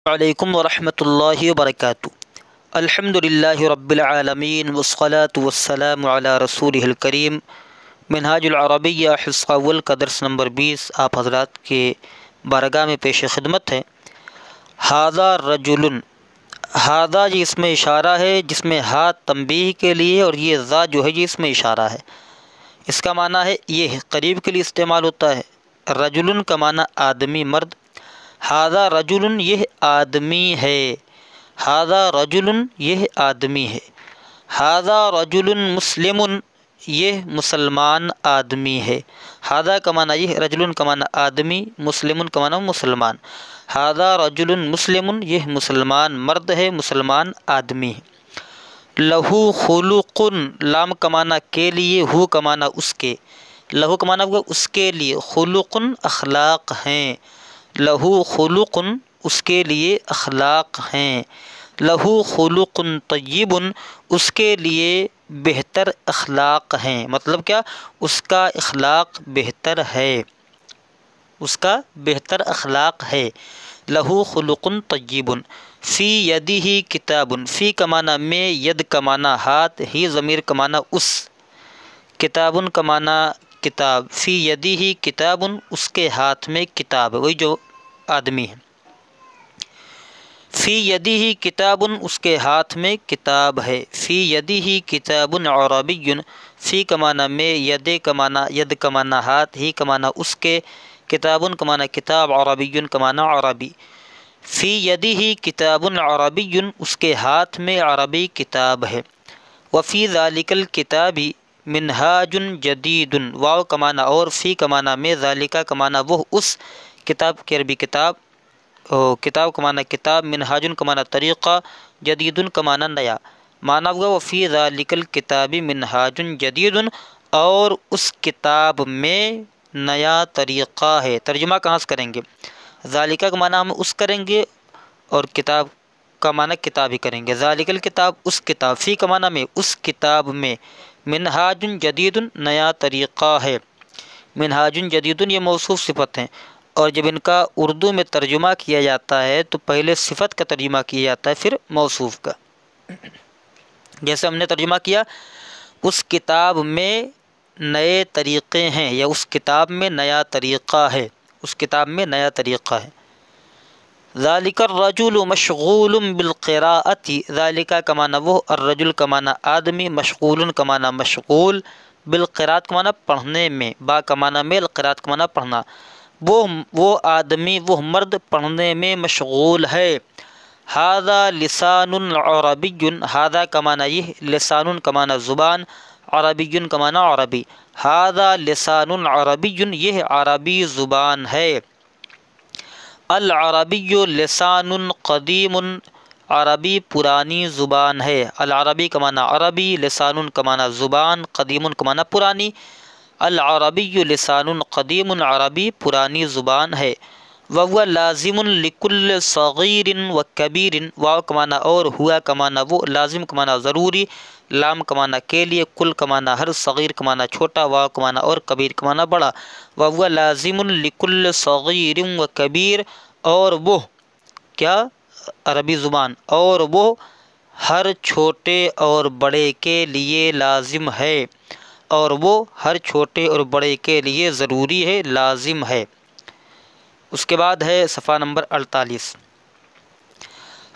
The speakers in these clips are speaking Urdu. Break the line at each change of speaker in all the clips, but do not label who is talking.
علیکم ورحمۃ اللہ وبرکاتہ۔ الحمد للہ رب العالمین والصلاة والسلام علی رسولہ الکریم۔ منہاج العربیہ حصہ اول کا درس نمبر 20 آپ حضرات کے بارگاہ میں پیش خدمت ہے۔ ھذا رجل، ھذا جی اس میں اشارہ ہے جس میں ہا تنبیہ کے لیے اور یہ ذا جو ہے جی اس میں اشارہ ہے۔ اس کا معنی ہے یہ قریب کے لیے استعمال ہوتا ہے۔ رجل کا معنی آدمی مرد، ھذا رجل یہ آدمی ہے، ھذا رجل یہ آدمی ہے، ھذا رجل مسلم یہ مسلمان آدمی ہے۔ ھذا کا معنی یہ، رجل کا معنی آدمی، مسلم کا معنی مسلمان، ھذا رجل مسلم یہ مسلمان مرد ہے، مسلمان آدمی ہے۔ لہو خلق، لام کا معنی کے لیے، ہو کا معنی اس کے، لہو کا معنی ہوگا اس کے لیے، خلق اخلاق ہیں، لہو خلق اس کے لیے اخلاق ہیں، لہو خلق طیب اس کے لیے بہتر اخلاق ہیں۔ مطلب کیا؟ اس کا اخلاق بہتر ہے، اس کا بہتر اخلاق ہے۔ لہو خلق طیب۔ فی یدہ کتاب، فی کا معنی میں، ید کا معنی ہاتھ، ہی ضمیر کا معنی اس، کتاب کا معنی کتاب، فی یدہ کتاب اس کے ہاتھ میں کتاب، وہی جو آدمی ہے۔ فی یدہ کتاب اس کے ہاتھ میں کتاب ہے، فی یدہ کتاب عربی، فی کا معنی میں، ید کا معنی، ید کا معنی ہاتھ، ہی کا معنی اس کے، کتاب کا معنی کتاب، عربی کا معنی عربی۔ فی یدہ کتاب عربی اس کے ہاتھ میں عربی کتاب ہے۔ وفی ذالک الکتاب منہاج جدید، واو کا معنی اور، فی کا معنی میں، ذالک کا معنی وہ اس، کتاب کی عربی کتاب، کتاب کا معنی کتاب، منہاج کا معنی طریقہ، جدید کا معنی نیا۔ معنی ہوگا وفی ذالک الکتاب منہاج جدید، اور اس کتاب میں نیا طریقہ ہے۔ ترجمہ کہاں سے کریں گے؟ ذالکہ کا معنی ہم اس کریں گے اور کتاب کا معنی کتاب ہی کریں گے۔ ذالک الکتاب اس کتاب، فی کا معنی میں اس کتاب میں، منہاج جدید نیا طریقہ ہے۔ منہاج جدید یہ موصوف صفت ہیں، اور جب ان کا اردو میں ترجمہ کیا جاتا ہے تو پہلے صفت کا ترجمہ کیا جاتا ہے پھر موصوف کا۔ جیسے ہم نے ترجمہ کیا، اس کتاب میں نئے طریقے ہیں، یا اس کتاب میں نیا طریقہ ہے، اس کتاب میں نیا طریقہ ہے۔ ذالک الرجل مشغول بالقراءۃ، ذالک کا معنی وہ، الرجل کا معنی آدمی، مشغول کا معنی مشغول، بالقراءۃ کا معنی پڑھنے میں، با کا معنی میں، القراءۃ کا معنی پڑھنا، وہ آدمی، وہ مرد پڑھنے میں مشغول ہے۔ ھذا لسان عربی، ھذا کا معنی یہ، لسان کا معنی زبان، عربی کا معنی عربی، ھذا لسان عربی یہ عربی زبان ہے۔ العربی لسان قدیم، عربی پرانی زبان ہے۔ العربی کا معنی عربی، لسان کا معنی زبان، قدیم کا معنی پرانی۔ العربی لسان قدیم عربی پرانی زبان ہے۔ وهو لازم لكل صغیر و کبیر، واو کا معنی اور، ہوا کا معنی وہ، لازم کا معنی ضروری، لام کا معنی کے لیے، کل کا معنی ہر، صغیر کا معنی چھوٹا، واو کا معنی اور، کبیر کا معنی بڑا۔ وهو لازم لكل صغیر و کبیر، اور وہ کیا؟ عربی زبان، اور وہ ہر چھوٹے اور بڑے کے لیے لازم ہے، اور وہ ہر چھوٹے اور بڑے کے لیے ضروری ہے، لازم ہے۔ اس کے بعد ہے صفحہ نمبر 48۔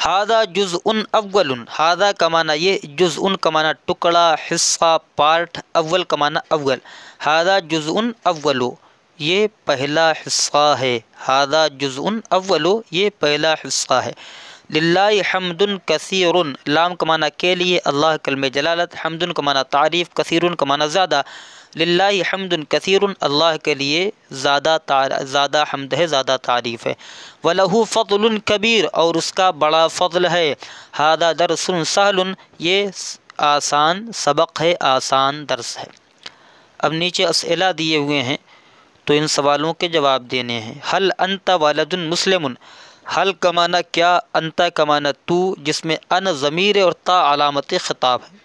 ھذا جزء اول، ھذا کا معنی یہ، جزء کا معنی ٹکڑا، حصہ، پارٹ، اول کا معنی اول، ھذا جزء اول یہ پہلا حصہ ہے، ھذا جزء اول یہ پہلا حصہ ہے۔ للہ حمد کثیر، لام کا معنی کے لیے، اللہ کلمہ جلالت، حمد کا معنی تعریف، کثیر کا معنی زیادہ، للہ حمد کثیر اللہ کے لیے زیادہ حمد ہے، زیادہ تعریف ہے۔ وَلَهُ فضل کبیر، اور اس کا بڑا فضل ہے۔ ھذا درس سہل یہ آسان سبق ہے، آسان درس ہے۔ اب نیچے اسئلہ دیے ہوئے ہیں تو ان سوالوں کے جواب دینے ہیں۔ هل انت ولد مسلم، حل کا معنی کیا، انت کا معنی تو، جس میں ان ضمیر اور تا علامت خطاب ہے،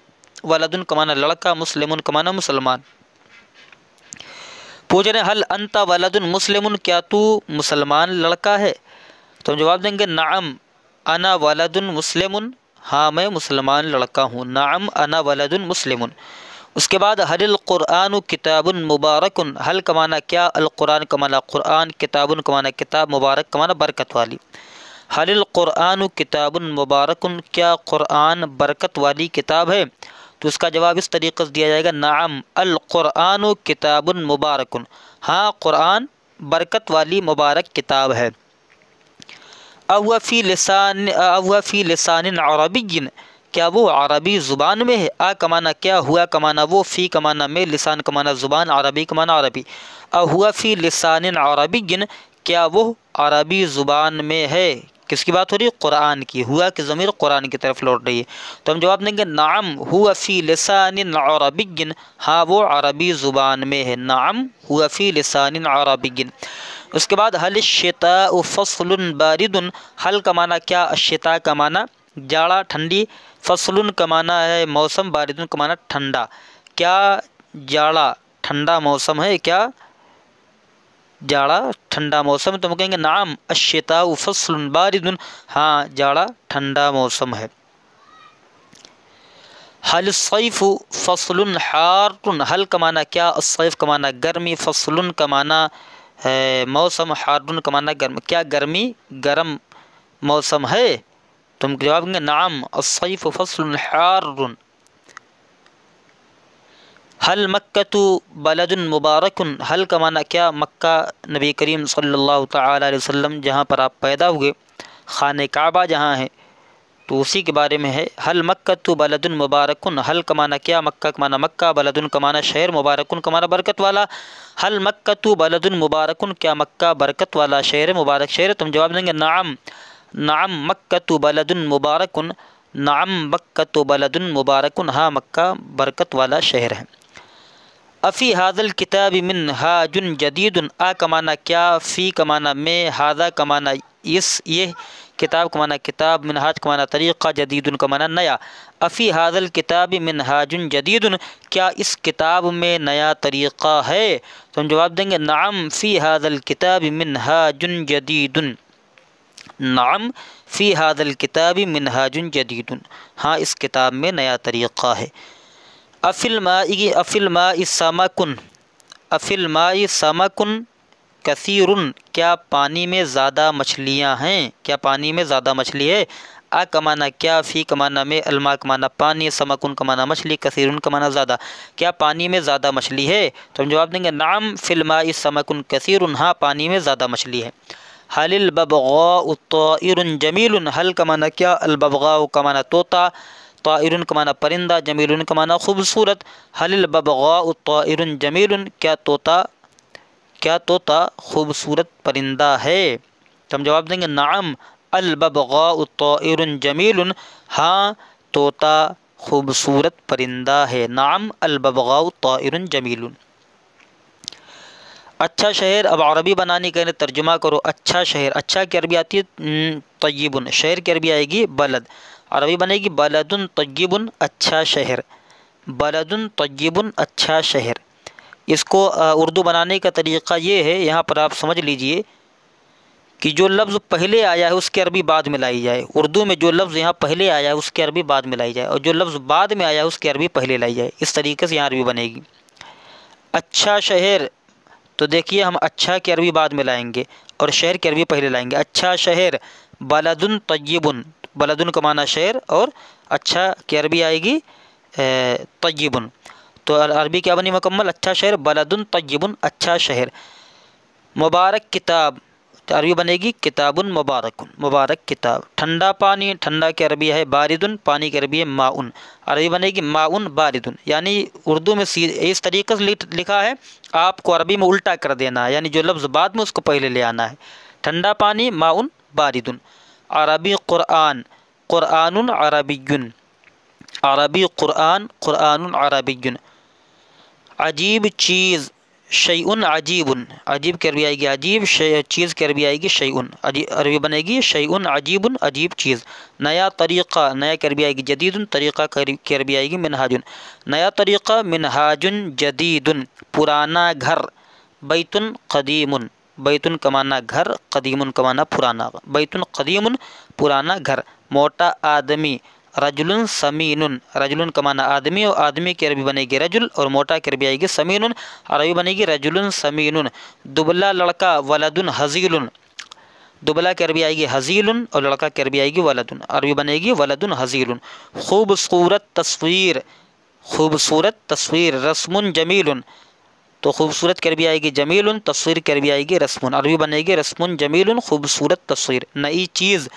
ولدن کا معنی لڑکا، مسلم کا معنی مسلمان۔ پوچھ رہے ہیں حل انت ولد مسلم، کیا تو مسلمان لڑکا ہے؟ تو ہم جواب دیں گے نعم انا ولد مسلم، ہاں میں مسلمان لڑکا ہوں، نعم انا ولد مسلم۔ اس کے بعد حل القرآن کتاب مبارک، حل کا معنی کیا، القرآن کا معنی قرآن، کتاب کا معنی کتاب، مبارک کا معنی برکت والی۔ حل القرآن کتاب مبارک، کیا قرآن برکت والی کتاب ہے؟ تو اس کا جواب اس طریقے سے دیا جائے گا، نعم القرآن کتاب مبارک، ہاں قرآن برکت والی مبارک کتاب ہے۔ اَوَ فی لسان عربی، کیا وہ عربی زبان میں ہے؟ آ کا معنی کیا، ہوا کا معنی وہ، فی کا معنی میں، لسان کا معنی زبان، عربی کا معنی عربی۔ اَهُوَ فی لسان عربی، کیا وہ عربی زبان میں ہے؟ کس کی بات ہو رہی ہے؟ قرآن کی۔ ہوا کی ضمیر قرآن کی طرف لوٹ رہی ہے، تو ہم جواب دیں گے نعم هو فی لسان عربی، ہاں وہ عربی زبان میں ہے، نعم هو فی لسان عربی۔ اس کے بعد حل الشتاء فصل بارد، حل کا معنی کیا، الشتاء کا معنی جاڑا ٹھنڈی، فصل کا معنی ہے موسم، بارد کا معنی ٹھنڈا، کیا جاڑا ٹھنڈا موسم ہے، کیا جاڑا ٹھنڈا موسم؟ تو ہم کہیں گے نعم الشتاء فصل بارد، ہاں جاڑا ٹھنڈا موسم ہے۔ حل الصیف فصل حار، حل کا معنی کیا، الصیف کا معنی گرمی، فصل کا معنی موسم، حار کا معنی گرم، کیا گرمی گرم موسم ہے؟ تو ہم جواب دیں گے نعم الصیف فصل حار۔ حل مکۃ بلد مبارک، حل کا معنی کیا، مکہ نبی کریم صلی اللہ تعالی علیہ وسلم جہاں پر آپ پیدا ہوئے، خانہ کعبہ جہاں ہے، تو اسی کے بارے میں ہے۔ حل مکۃ بلد مبارک، حل کا معنی کیا، مکہ کا معنی مکہ، بلد کا معنی شہر، مبارک کا معنی برکت والا۔ حل مکۃ بلد مبارک، کیا مکہ برکت والا شہر، مبارک شہر؟ تم جواب دیں گے نعم نعم مکۃ بلد مبارک، نعم مکۃ بلد مبارک، ہاں مکہ برکت والا شہر ہے۔ افی ھذا الکتاب منہاج جدید، آ کا معنی کیا، فی کا معنی میں، ھذا کا معنی اس، یہ کتاب کا معنی کتاب، منہاج کا معنی طریقہ، جدید کا معنی نیا۔ افی ھذا الکتاب منہاج جدید، کیا اس کتاب میں نیا طریقہ ہے؟ تو ہم جواب دیں گے نعم فی ھذا الکتاب منہاج جدید، نعم فی ھذا الکتاب منہاج جدید، ہاں اس کتاب میں نیا طریقہ ہے۔ افی الماء سمک، افی الماء سمک کثیر، کیا پانی میں زیادہ مچھلیاں ہیں، کیا پانی میں زیادہ مچھلی ہے؟ آ کا معنی کیا، فی کا معنی میں، الماء کا معنی پانی، سمکن کا معنی مچھلی، کثیر کا معنی زیادہ، کیا پانی میں زیادہ مچھلی ہے؟ تو ہم جواب دیں گے نعم فی الماء سمک کثیر، ہاں پانی میں زیادہ مچھلی ہے۔ حل الببغاء طائر جمیل، حل کا معنی کیا، الببغاء کا معنی طوطا، طائر کا معنی پرندہ، جمیل کا معنی خوبصورت۔ حل الببغاء طائر جمیل، کیا طوطا خوبصورت پرندہ ہے؟ تو ہم جواب دیں گے نعم الببغاء طائر جمیل، ہاں طوطا خوبصورت پرندہ ہے، نعم الببغاء طائر جمیل۔ اچھا شہر، اب عربی بنانے کے لیے ترجمہ کرو۔ اچھا شہر، اچھا کی عربی آتی ہے طیب، شہر کی عربی آئے گی بلد، عربی بنے گی بلد طیب، اچھا شہر، بلد طیب اچھا شہر۔ اس کو اردو بنانے کا طریقہ یہ ہے، یہاں پر آپ سمجھ لیجئے کہ جو لفظ پہلے آیا ہے اس کی عربی بعد میں لائی جائے، اردو میں جو لفظ یہاں پہلے آیا ہے اس کی عربی بعد میں لائی جائے، اور جو لفظ بعد میں آیا ہے اس کی عربی پہلے لائی جائے، اس طریقے سے یہاں عربی بنے گی۔ اچھا شہر، تو دیکھیے ہم اچھا کی عربی بعد میں لائیں گے اور شہر کی عربی پہلے لائیں گے۔ اچھا شہر بلد طیب، بلد کا معنی شہر، اور اچھا کی عربی آئے گی طیب، تو عربی کیا بنی مکمل، اچھا شہر بلد طیب اچھا شہر۔ مبارک کتاب، تو عربی بنے گی کتاب مبارک، مبارک کتاب۔ ٹھنڈا پانی، ٹھنڈا کی عربی ہے بارد، پانی کی عربی ہے ماء، عربی بنے گی ماء بارد، یعنی اردو میں اس طریقے سے لکھا ہے، آپ کو عربی میں الٹا کر دینا ہے، یعنی جو لفظ بعد میں اس کو پہلے لے آنا ہے۔ ٹھنڈا پانی ماء بارد۔ عربی قرآن، قرآن عربی، عربی قرآن، قرآن عربی۔ عجیب چیز، شیء عجیب، عجیب کی عربی آئے گی عجیب، چیز کی عربی آئے گی شیء، عربی بنے گی شیء عجیب، عجیب چیز۔ نیا طریقہ، نیا کی عربی آئے گی جدید، طریقہ کی عربی آئے گی منہاج، نیا طریقہ منہاج جدید۔ پرانا گھر، بیت قدیم، بیتن کا معنی گھر، قدیم کا معنی پرانا، بیتن قدیم پرانا گھر۔ موٹا آدمی رجل سمین، رجل کا معنی آدمی، اور آدمی کی عربی بنے گی رجل، اور موٹا کی عربی آئے گی سمین، عربی بنے گی رجل سمین۔ دبلا لڑکا ولد حزیل، دبلا کی عربی آئے گی حزیل، اور لڑکا کی عربی آئے گی ولد، عربی بنے گی ولد حزیل۔ خوبصورت تصویر، خوبصورت تصویر، رسم جمیل، تو خوبصورت کی عربی آئے گی جمیل، تصویر کی عربی آئے گی رسم، عربی بنے گی رسم جمیل، خوبصورت تصویر۔ نئی چیز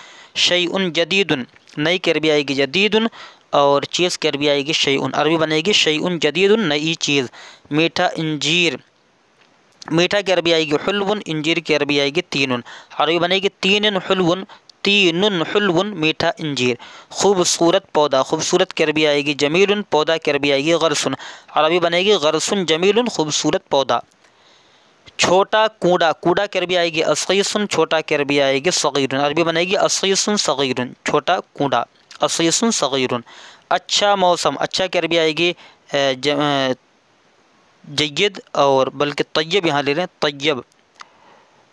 شیء جدید، نئی کی عربی آئے گی جدید، اور چیز کی عربی آئے گی شیء، عربی بنے گی شیء جدید، نئی چیز۔ میٹھا انجیر، میٹھا کی عربی آئے گی حلو، انجیر کی عربی آئے گی تین، عربی بنے گی تین حلو، تین حلو، میٹھا انجیر۔ خوبصورت پودا، خوبصورت کی عربی آئے گی جمیل، پودا کی عربی آئے گی غرس، عربی بنے گی غرس جمیل، خوبصورت پودا۔ چھوٹا کوڑا، کوڑا کی عربی آئے گی اصیص، چھوٹا کی عربی آئے گی صغیر، عربی بنے گی اصیص صغیر، چھوٹا کوڑا اصیص صغیر۔ اچھا موسم، اچھا کی عربی آئے گی جید، اور بلکہ طیب یہاں لے لیں طیب،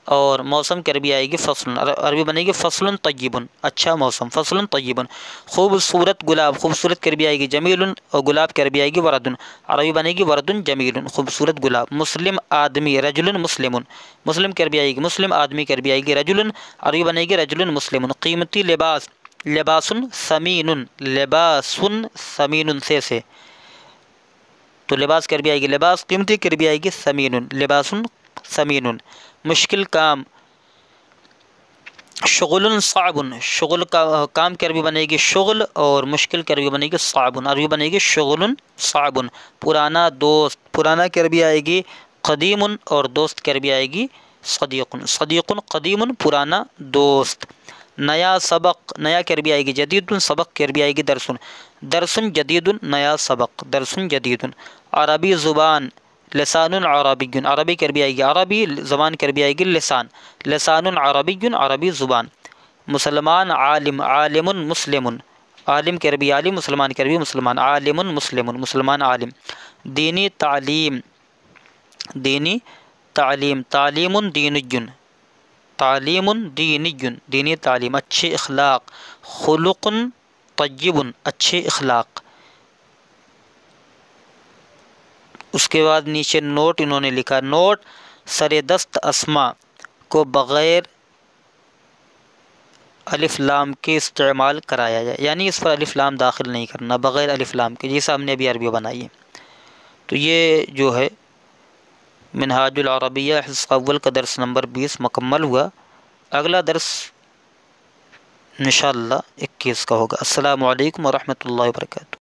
اور موسم کی عربی آئے گی فصل، عربی بنے گی فصل طیب، اچھا موسم فصل طیب۔ خوبصورت گلاب، خوبصورت کی عربی آئے گی جمیل، اور گلاب کی عربی آئے گی ورد، عربی بنے گی ورد جمیل، خوبصورت گلاب۔ مسلم آدمی رجل مسلم، مسلم کی عربی آئے گی مسلم، آدمی کی عربی آئے گی رجل، عربی بنے گی رجل مسلم۔ قیمتی لباس، لباس ثمین، لباس ثمین سے تو لباس کی عربی آئے گی لباس، قیمتی کی عربی آئے گی ثمین، لباس ثمین۔ مشکل کام شغل صعب، شغل کا کام کی عربی بنے گی شغل، اور مشکل کی عربی بنے گی صعب، عربی بنے گی شغل صعب۔ پرانا دوست، پرانا کی عربی آئے گی قدیم، اور دوست کی عربی آئے گی صدیق، صدیق قدیم پرانا دوست۔ نیا سبق، نیا کی عربی آئے گی جدید، سبق کی عربی آئے گی درس، درس جدید نیا سبق، درس جدید۔ عربی زبان لسان عربی، عربی کی عربی آئے گی عربی، زبان کی عربی آئے گی لسان، لسان عربی عربی زبان۔ مسلمان عالم، عالم مسلم، عالم کی عربی عالم، مسلمان کی عربی مسلمان، عالم مسلم، مسلمان عالم۔ دینی تعلیم، دینی تعلیم، تعلیم دینی، تعلیم دینی، دینی تعلیم۔ اچھے اخلاق خلق طیب، اچھے اخلاق۔ اس کے بعد نیچے نوٹ انہوں نے لکھا، نوٹ سر دست اسما کو بغیر الف لام کے استعمال کرایا جائے، یعنی اس پر الف لام داخل نہیں کرنا، بغیر الف لام کے، جیسا ہم نے ابھی عربی بنائی ہے۔ تو یہ جو ہے منہاج العربیہ حصہ اول کا درس نمبر 20 مکمل ہوا۔ اگلا درس انشاءاللہ 21 کا ہوگا۔ السلام علیکم ورحمۃ اللہ وبرکاتہ۔